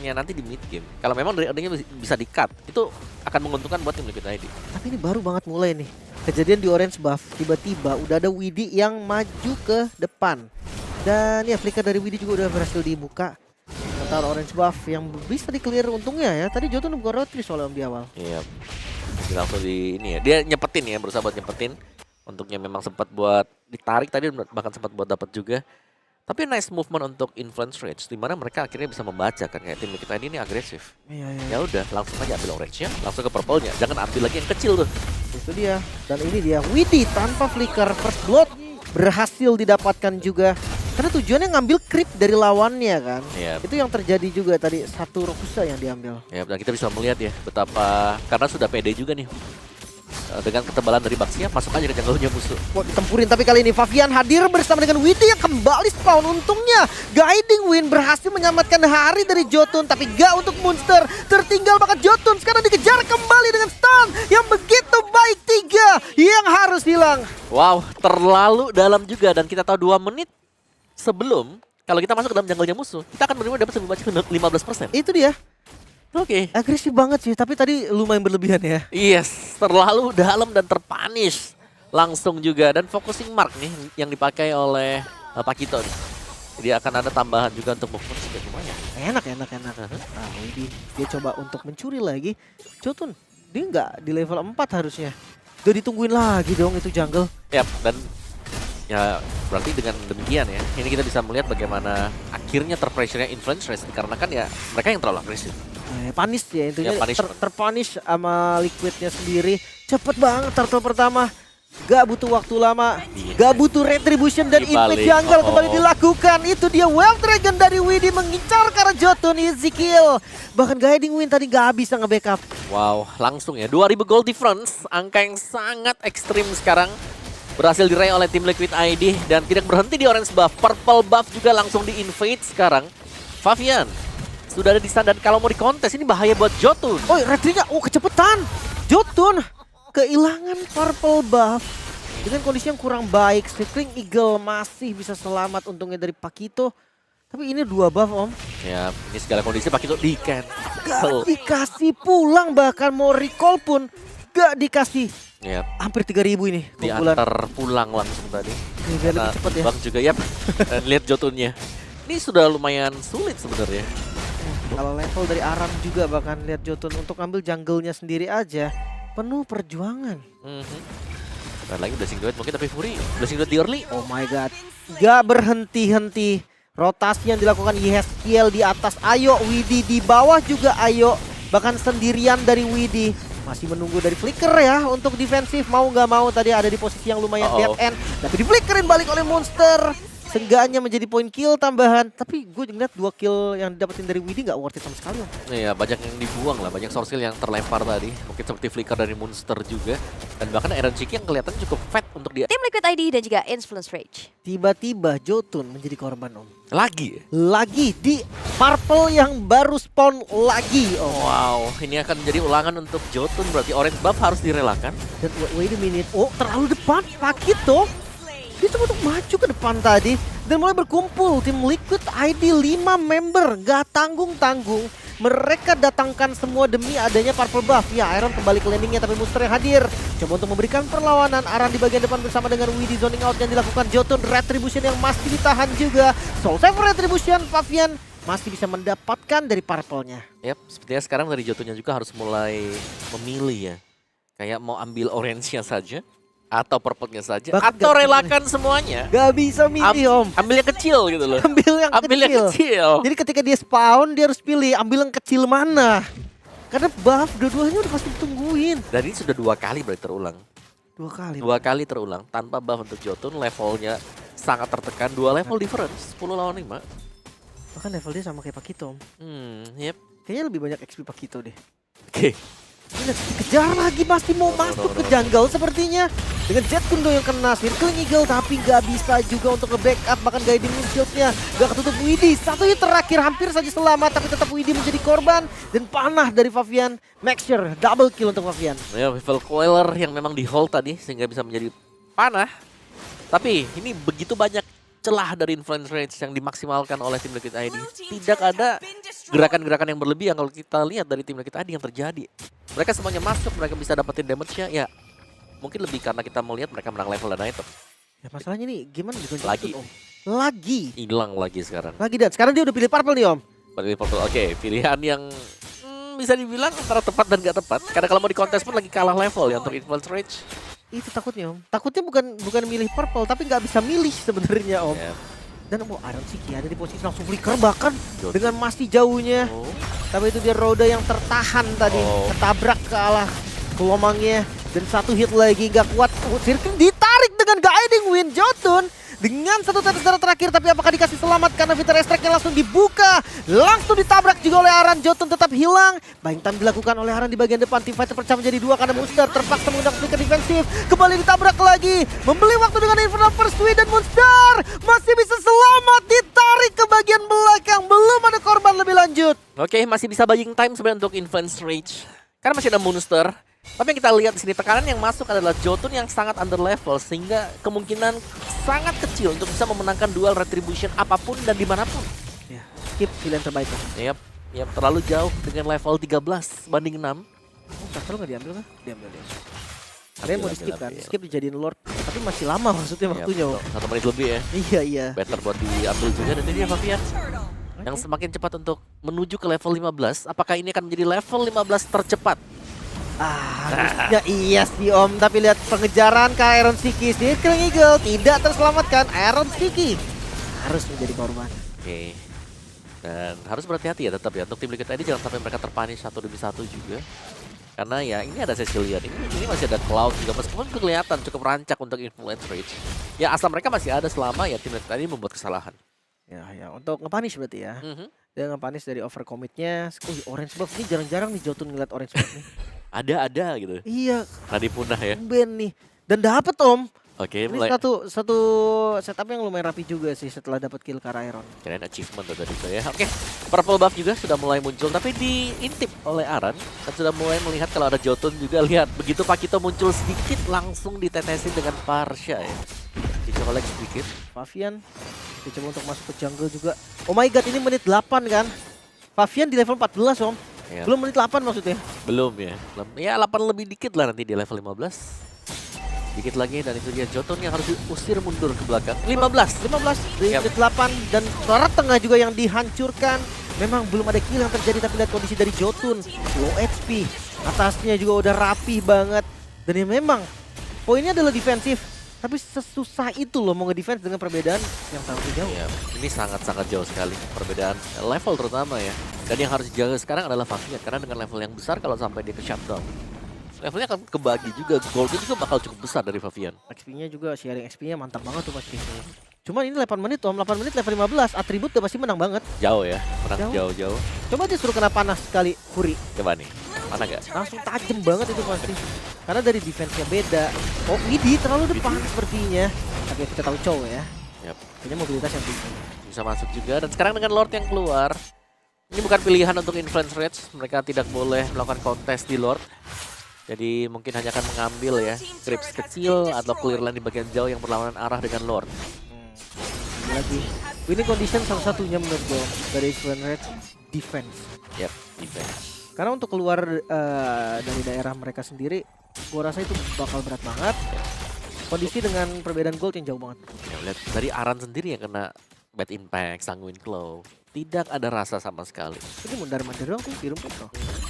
nanti di mid game. Kalau memang dari earningnya bisa di-cut, itu akan menguntungkan buat tim Liquid ID. Tapi ini baru banget mulai nih. Kejadian di orange buff, tiba-tiba udah ada Widi yang maju ke depan. Dan ya flicker dari Widi juga udah berhasil dibuka. Sementara orange buff yang bisa di-clear untungnya ya. Tadi Jotun bukan rotri soalnya di awal. Iya. Langsung di ini ya. Dia nyepetin ya, berusaha buat nyepetin. Untuknya memang sempat buat ditarik tadi, bahkan sempat buat dapat juga. Tapi nice movement untuk influence range, di mana mereka akhirnya bisa membaca kan, kayak tim kita ini agresif. Iya. Ya udah, langsung aja ambil orange-nya, langsung ke purple-nya. Jangan ambil lagi yang kecil tuh. Itu dia. Dan ini dia Widi tanpa flicker first blood berhasil didapatkan juga. Karena tujuannya ngambil creep dari lawannya kan. Iya. Itu yang terjadi juga tadi, satu Rokusa yang diambil. Ya, dan kita bisa melihat ya betapa karena sudah pede juga nih. Dengan ketebalan dari Baxia, masuk aja ke jungle-nya musuh. Mau ditempurin tapi kali ini Favian hadir bersama dengan Widi yang kembali spawn. Untungnya Guiding Wind berhasil menyelamatkan hari dari Jotun, tapi gak untuk Monster. Tertinggal bahkan Jotun sekarang dikejar kembali dengan stun yang begitu baik, 3 yang harus hilang. Wow, terlalu dalam juga, dan kita tahu 2 menit sebelum kalau kita masuk ke dalam jungle-nya musuh, kita akan menerima dapat sebelum 15%. Itu dia. Oke. Agresif banget sih, tapi tadi lumayan berlebihan ya. Yes, terlalu dalam dan terpunish langsung juga, dan focusing mark nih yang dipakai oleh Pakito nih. Dia akan ada tambahan juga untuk movement juga lumayan. Enak. Nah, Widi dia coba untuk mencuri lagi. Jotun dia nggak di level 4 harusnya. Udah ditungguin lagi dong itu jungle. Yap, dan ya berarti dengan demikian ya, ini kita bisa melihat bagaimana akhirnya terpressure-nya influence race dikarenakan ya mereka yang terlalu agresif. Punish ya intinya, Ya, punish. terpunish sama Liquidnya sendiri. Cepet banget turtle pertama. Gak butuh waktu lama, gak butuh retribution dan Dibalik, invade jungle kembali dilakukan. Itu dia Wild Dragon dari Widi mengincar ke arah Jotun, easy kill. Bahkan Guiding Wind tadi gak bisa nge-backup. Wow, langsung ya 2000 gold difference, angka yang sangat ekstrim sekarang. Berhasil diraih oleh tim Liquid ID dan tidak berhenti di orange buff. Purple buff juga langsung di-invade sekarang. Favian sudah ada di stun, dan kalau mau di kontes ini bahaya buat Jotun. Oh, retrinya, kecepetan. Jotun kehilangan purple buff dengan kondisi yang kurang baik. Circling Eagle masih bisa selamat untungnya dari Pakito. Tapi ini 2 buff om. Ya, ini segala kondisi Pakito di-cancel. Gak dikasih pulang, bahkan mau recall pun gak dikasih. Ya, Hampir 3000 ini pukulan. diantar pulang langsung tadi. Ini biar lebih cepet ya. Bang juga, yap. Dan lihat Jotunnya. Ini sudah lumayan sulit sebenarnya. Kalau level dari Aram juga, bahkan lihat Jotun untuk ambil jungle-nya sendiri aja penuh perjuangan. Dan lagi blessing duet mungkin, tapi Fury blessing duet di early. Oh my god, gak berhenti-henti. Rotasi yang dilakukan Yeskiel di atas, ayo Widi di bawah juga ayo. Bahkan sendirian dari Widi. Masih menunggu dari Flicker ya untuk defensif, mau nggak mau tadi ada di posisi yang lumayan dead end. Tapi di flickerin balik oleh Monster. Seenggaknya menjadi poin kill tambahan. Tapi gue ngeliat 2 kill yang didapetin dari Widi nggak worth it sama sekali. Iya, banyak yang dibuang lah, banyak source kill yang terlempar tadi. Mungkin seperti flicker dari Monster juga. Dan bahkan Aaron Chiki yang kelihatan cukup fat untuk dia. Tim Liquid ID dan juga Influence Rage. Tiba-tiba Jotun menjadi korban om. Lagi. Lagi di purple yang baru spawn lagi om. Wow, ini akan menjadi ulangan untuk Jotun, berarti orange buff harus direlakan. Dan wait a minute, terlalu depan Pakito. Dia coba untuk maju ke depan tadi. Dan mulai berkumpul tim Liquid ID 5 member. Gak tanggung-tanggung. Mereka datangkan semua demi adanya purple buff. Ya, Iron kembali ke landingnya tapi Monster yang hadir. Coba untuk memberikan perlawanan. Aran di bagian depan bersama dengan Widi, zoning out yang dilakukan Jotun. Retribution yang masih ditahan juga. Soul Saver Retribution, Favian masih bisa mendapatkan dari purple-nya. Yap, sepertinya sekarang dari Jotunnya juga harus mulai memilih ya. Kayak mau ambil orange-nya saja, atau purple-nya saja, Bahkan atau gak- relakan semuanya. Gak bisa milih om. Ambil yang kecil gitu loh. Ambil yang kecil. Jadi ketika dia spawn, dia harus pilih ambil yang kecil mana. Karena buff dua-duanya udah pasti ditungguin. Dan ini sudah 2 kali berarti terulang. 2 kali. 2 kali terulang tanpa buff untuk Jotun, levelnya sangat tertekan. 2 level difference, 10 lawan 5. Bahkan level dia sama kayak Pakito om. Yep. Kayaknya lebih banyak XP Pakito deh. Oke. Ini kejar lagi, masih mau masuk ke jungle sepertinya. Dengan Jet Kundo yang kena Circling Eagle, tapi nggak bisa juga untuk nge-backup. Bahkan Guiding Shieldnya nggak ketutup Widi. Satu hit terakhir hampir saja selamat, tapi tetap Widi menjadi korban. Dan panah dari Favian. Make sure double kill untuk Favian. Ya, Weevil Coiler yang memang di hold tadi sehingga bisa menjadi panah. Tapi ini begitu banyak celah dari influence rage yang dimaksimalkan oleh tim Liquid ID. Tidak ada gerakan-gerakan yang berlebih yang kalau kita lihat dari tim Liquid ID yang terjadi. Mereka semuanya masuk, mereka bisa dapetin damage-nya, ya mungkin lebih karena kita melihat mereka menang level dan item. Ya masalahnya nih gimana juga Lagi. Om? Lagi. Hilang lagi sekarang. Lagi dan sekarang dia udah pilih purple nih Om. Oke, pilihan yang bisa dibilang antara tepat dan gak tepat. Karena kalau mau di kontes pun lagi kalah level ya untuk influence rage. Itu takutnya Om. Takutnya bukan milih purple tapi nggak bisa milih sebenarnya Om. Ya. Dan Iron Siki ada di posisi langsung flicker bahkan Jod. dengan masih jauhnya. Oh. Tapi itu dia Roda yang tertahan tadi, ketabrak ke arah kelomangnya. Dan satu hit lagi gak kuat. Circle ditarik dengan guiding win Jotun. Dengan satu tetes darah terakhir, tapi apakah dikasih selamat karena Vita Restrike-nya langsung dibuka. Langsung ditabrak juga oleh Aran, Jotun tetap hilang. Buying time dilakukan oleh Aran di bagian depan. Team fighter pecah menjadi dua karena Monster terpaksa menggunakan flicker defensif. Kembali ditabrak lagi. Membeli waktu dengan Infernal Pursuit dan Monster masih bisa selamat. Ditarik ke bagian belakang. Belum ada korban lebih lanjut. Oke, masih bisa buying time sebenarnya untuk influence rage. Karena masih ada Monster. Tapi yang kita lihat di sini tekanan yang masuk adalah Jotun yang sangat under level sehingga kemungkinan sangat kecil untuk bisa memenangkan duel retribution apapun dan dimanapun. Ya, skip pilihan terbaik. Yap, terlalu jauh dengan level 13 banding 6. Castle nggak diambil kan? Diambil dia. Ada yang mau Ambil, di skip ambil, kan? ambil. Skip dijadiin Lord. Tapi masih lama maksudnya waktunya. Om. 1 menit lebih ya. Iya. Better buat diambil juga dan ini dia Fabian. Yang semakin cepat untuk menuju ke level 15. Apakah ini akan menjadi level 15 tercepat? Harusnya iya sih Om. Tapi lihat pengejaran ke Iron Siki. Circling Eagle tidak terselamatkan. Iron Siki harus menjadi korban. Oke. Dan harus berhati-hati ya tetap ya. Untuk tim Liquid ID jangan sampai mereka terpanish 1 demi 1 juga. Karena ya ini ada Cecilian, ini masih ada Cloud juga. Meskipun kelihatan cukup rancak untuk influence rage. Ya asal mereka masih ada selama ya tim Liquid ID membuat kesalahan. Ya untuk nge-punish berarti ya. Dia nge-punish dari overcommit-nya. Orange buff ini jarang-jarang nih Jotun ngeliat orange buff nih. Ada gitu. Iya. Nadi punah ya. Ben nih. Dan dapet Om. Oke, Ini mulai. satu setup yang lumayan rapi juga sih setelah dapat kill ke arah Iron. Kirain achievement tuh tadi tuh ya. Oke, purple buff juga sudah mulai muncul tapi diintip oleh Aran dan sudah mulai melihat kalau ada Jotun juga. Lihat begitu Pakito muncul sedikit langsung ditetesin dengan Parsha ya. Dicolek sedikit. Favian dicoba untuk masuk ke jungle juga. Oh my god, ini menit 8 kan? Favian di level 14 Om. Ya. Belum menit 8 maksudnya. Belum ya. Ya 8 lebih dikit lah nanti di level 15. Dikit lagi dan itu dia Jotun yang harus diusir mundur ke belakang. 15 di menit 8 dan barat tengah juga yang dihancurkan. Memang belum ada kill yang terjadi tapi lihat kondisi dari Jotun. Low HP. Atasnya juga udah rapih banget. Dan ya memang poinnya adalah defensif. Tapi sesusah itu loh mau ngedefense dengan perbedaan yang sangat jauh. Ya, ini sangat-sangat jauh sekali perbedaan level terutama ya. Dan yang harus dijaga sekarang adalah Favian karena dengan level yang besar kalau sampai dia ke shutdown, levelnya akan kebagi juga, goldnya juga bakal cukup besar dari Favian. XP-nya juga, sharing XP-nya mantap banget tuh pasti. Cuman ini 8 menit Om, 8 menit level 15, atribut udah pasti menang banget. Jauh ya, menang jauh-jauh. Coba aja suruh kena panas sekali, Fury. Coba nih, mana gak? Langsung tajem banget itu pasti. Karena dari defense-nya beda. Oh, ini terlalu depan sepertinya. Tapi kita tahu cowok ya. Yap. Kayaknya mobilitas yang tinggi. Bisa masuk juga, dan sekarang dengan Lord yang keluar, ini bukan pilihan untuk influence rage, mereka tidak boleh melakukan kontes di Lord. Jadi mungkin hanya akan mengambil ya creeps kecil atau clear lane di bagian jauh yang berlawanan arah dengan Lord. Lagi winning condition salah satunya menurut gue dari influence rate defense. Yap, defense. Karena untuk keluar dari daerah mereka sendiri, gue rasa itu bakal berat banget. Kondisi dengan perbedaan gold yang jauh banget. Ya, lihat dari Aran sendiri yang kena bad impact, sanguine claw. Tidak ada rasa sama sekali. Ini mundar-mandir doang tuh di rumput tuh.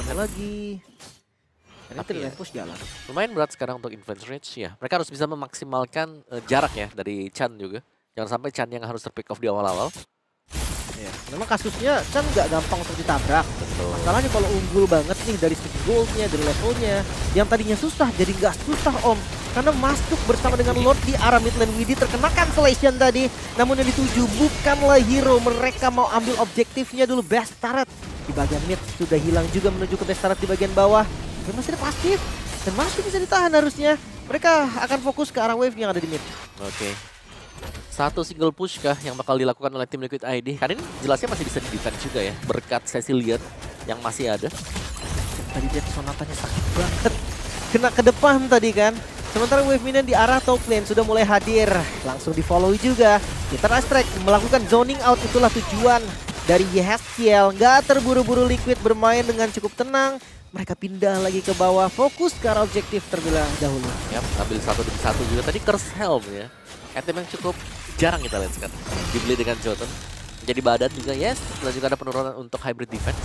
Kena lagi. Tapi ya, push jalan. Lumayan berat sekarang untuk influence rage ya. Mereka harus bisa memaksimalkan jarak ya dari Chan juga. Jangan sampai Chan yang harus terpick off di awal-awal. Ya, memang kasusnya Chan nggak gampang untuk ditabrak. Betul. Masalahnya kalau unggul banget nih dari segi goldnya, dari levelnya, yang tadinya susah jadi nggak susah Om. Karena masuk bersama dengan Lord di arah mid lane. Widhi terkena cancellation tadi. Namun yang dituju bukanlah hero. Mereka mau ambil objektifnya dulu. Best turret di bagian mid sudah hilang juga menuju ke best turret di bagian bawah. Dan masih ada pasif. Dan masih bisa ditahan harusnya. Mereka akan fokus ke arah wave yang ada di mid. Oke. Satu single push kah yang bakal dilakukan oleh tim Liquid ID? Karena ini jelasnya masih bisa di-defense juga ya. Berkat Cecilian yang masih ada. Tadi dia sonatanya sakit banget. Kena ke depan tadi kan. Sementara wave minion di arah top lane sudah mulai hadir. Langsung di follow juga. Kita Astrek melakukan zoning out, itulah tujuan dari Yehestiel. Nggak terburu-buru Liquid, bermain dengan cukup tenang. Mereka pindah lagi ke bawah, fokus ke arah objektif terlebih dahulu. Yap, ambil 1 demi 1 juga. Tadi Curse Helm ya. Item yang cukup jarang kita lihat sekarang. Dibeli dengan Jotun. Menjadi badan juga, yes. Dan juga ada penurunan untuk hybrid defense.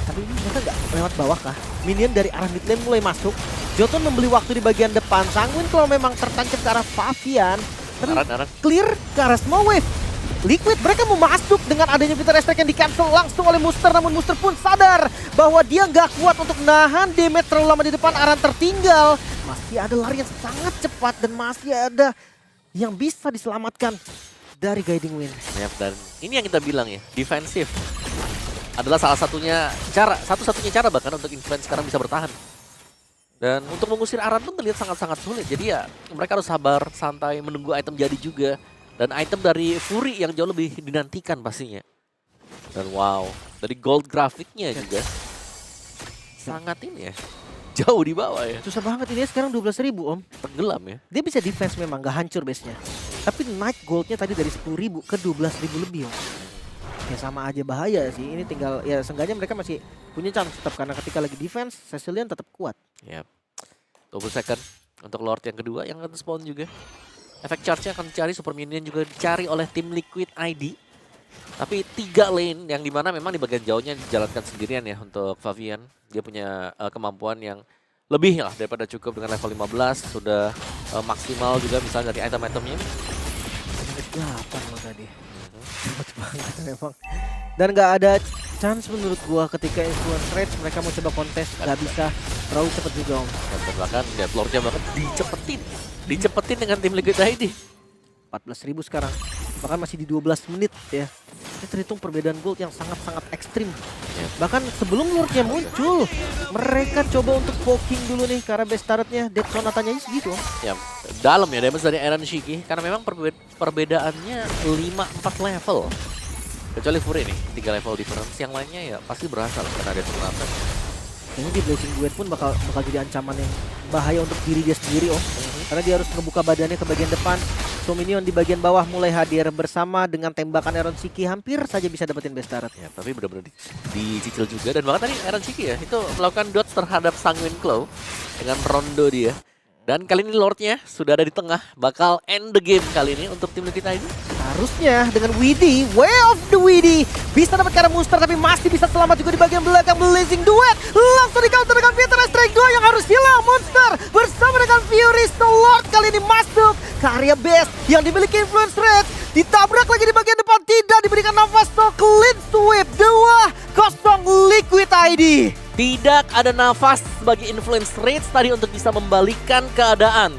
Tapi ini mereka nggak lewat bawah kah? Minion dari arah mid lane mulai masuk. Jotun membeli waktu di bagian depan. Sanguin kalau memang tertancap ke arah Favian. Tapi Aran. clear ke arah small wave. Liquid mereka mau masuk dengan adanya Peter Astrek yang di cancel langsung oleh Muster. Namun Muster pun sadar bahwa dia nggak kuat untuk nahan damage terlalu lama di depan. Aran tertinggal. Masih ada larian sangat cepat dan masih ada yang bisa diselamatkan dari Guiding Wind. Yap, dan ini yang kita bilang ya, defensif adalah salah satunya cara, satu-satunya cara bahkan untuk influence sekarang bisa bertahan. Dan untuk mengusir Aran pun terlihat sangat-sangat sulit. Jadi ya mereka harus sabar, santai, menunggu item jadi juga. Dan item dari Fury yang jauh lebih dinantikan pastinya. Dan wow, dari gold grafiknya juga sangat ini ya, jauh di bawah ya. Susah banget ini sekarang 12.000 Om. Tenggelam ya. Dia bisa defense memang, gak hancur base-nya. Tapi naik goldnya tadi dari 10.000 ke 12.000 lebih Om. Ya sama aja bahaya sih. Ini tinggal ya seenggaknya mereka masih punya chance tetap karena ketika lagi defense Cecilian tetap kuat. Yap. 20 second untuk Lord yang kedua yang akan spawn juga. Efek charge-nya akan dicari, super minion juga dicari oleh tim Liquid ID. Tapi 3 lane yang dimana memang di bagian jauhnya dijalankan sendirian ya untuk Favian. Dia punya kemampuan yang lebih lah daripada cukup dengan level 15. Sudah maksimal juga misalnya dari item-itemnya. 8 loh tadi. Cepet banget memang. Dan gak ada chance menurut gua ketika influence rage mereka mau coba kontes. Gak bisa, terlalu cepet juga Om. Dan bahkan Deadlord-nya bahkan dicepetin dengan tim Liquid ID. 14.000 sekarang. Bahkan masih di 12 menit ya. Ini terhitung perbedaan gold yang sangat-sangat ekstrim. Bahkan sebelum Lordnya muncul, mereka coba untuk poking dulu nih karena base turretnya Death Sonatanya segitu. Ya, dalam ya damage dari Aaron Shiki karena memang perbedaannya 5-4 level. Kecuali Fury nih, 3 level difference. Yang lainnya ya pasti berasa lah karena Death Sonata. Ini di Blazing Duet pun bakal jadi ancaman yang bahaya untuk diri dia sendiri Om. Karena dia harus ngebuka badannya ke bagian depan. So Minion di bagian bawah mulai hadir bersama dengan tembakan Aaron Shiki hampir saja bisa dapetin base turret. Ya, tapi benar-benar dicicil juga. Dan bahkan tadi Aaron Shiki ya, itu melakukan dodge terhadap Sanguine Claw dengan rondo dia. Dan kali ini Lordnya sudah ada di tengah, bakal end the game kali ini untuk tim Liquid ID. Harusnya dengan Widdy, Way of the Widdy bisa dapat karena Muster tapi masih bisa selamat juga di bagian belakang Blazing Duet. Langsung di counter dengan Peter Strike 2 yang harus hilang. Monster bersama dengan Fury. So Lord kali ini masuk ke area base yang dimiliki Influence Rage. Ditabrak lagi di bagian depan, tidak diberikan nafas. So clean sweep 2-0 Liquid ID. Tidak ada nafas bagi Influence Rage tadi untuk bisa membalikan keadaan.